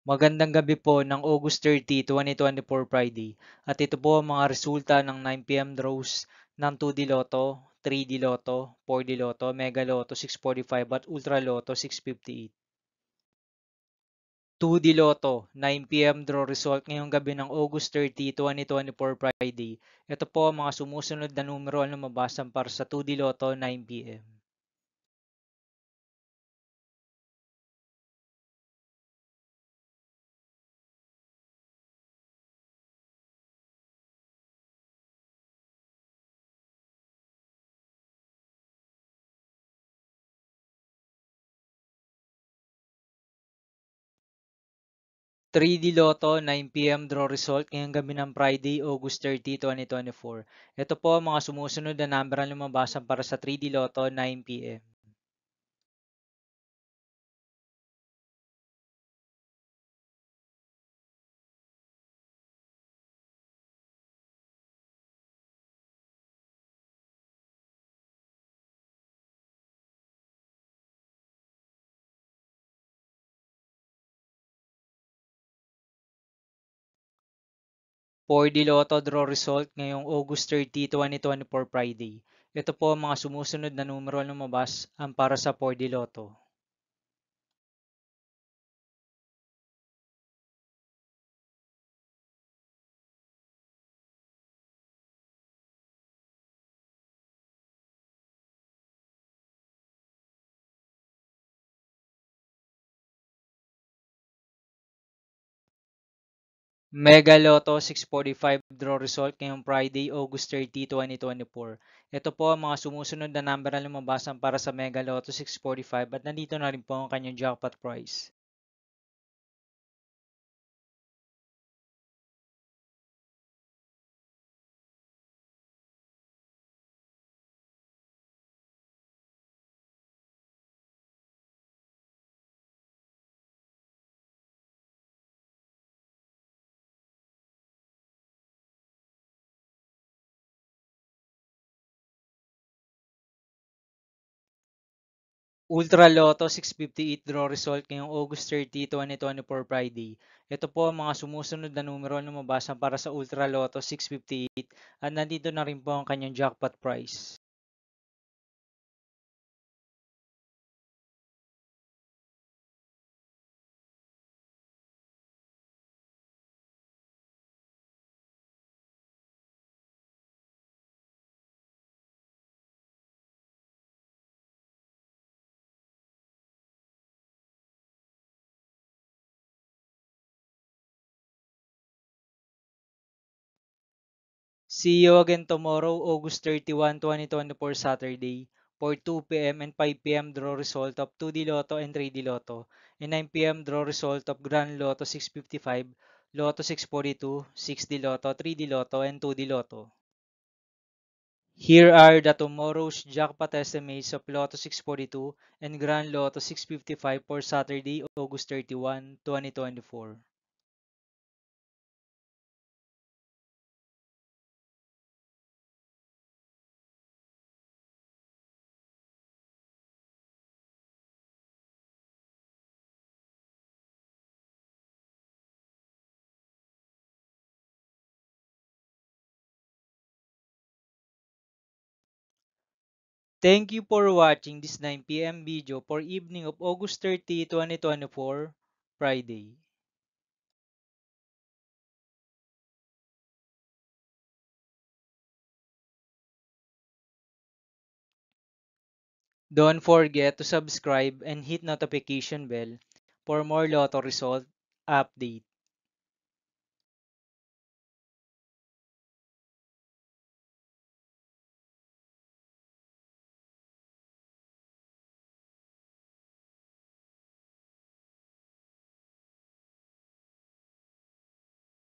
Magandang gabi po ng August 30, 2024 Friday. At ito po ang mga resulta ng 9 p.m. draws ng 2D Lotto, 3D Lotto, 4D Lotto, Mega Lotto 645 at Ultra Lotto 658. 2D Lotto, 9 p.m. draw result ngayong gabi ng August 30, 2024 Friday. Ito po ang mga sumusunod na numero ang lumabasan para sa 2D Lotto 9 p.m. 3D Lotto 9 p.m. draw result ngayong gabi ng Friday, August 30, 2024. Ito po ang mga sumusunod na number ang lumabasan para sa 3D Lotto 9 p.m. For the Lotto draw result ngayong August 30, 2024 Friday. Ito po ang mga sumusunod na numero ang lumabas ang para sa 4D Lotto. Mega Lotto 645 draw result ngayong Friday, August 30, 2024. Ito po ang mga sumusunod na number na lumabasan para sa Mega Lotto 645 at nandito na rin po ang kanyang jackpot price. Ultra Lotto 658 draw result ngayong August 30, 2024 Friday. Ito po ang mga sumusunod na numero na lumabasan para sa Ultra Lotto 658 at nandito na rin po ang kanyang jackpot price. See you again tomorrow, August 31, 2024 Saturday for 2 p.m. and 5 p.m. draw result of 2D Lotto and 3D Lotto and 9 p.m. draw result of Grand Lotto 655, Lotto 642, 6D Lotto, 3D Lotto, and 2D Lotto. Here are the tomorrow's jackpot estimates of Lotto 642 and Grand Lotto 655 for Saturday, August 31, 2024. Thank you for watching this 9 p.m. video for evening of August 30, 2024, Friday. Don't forget to subscribe and hit notification bell for more Lotto result update.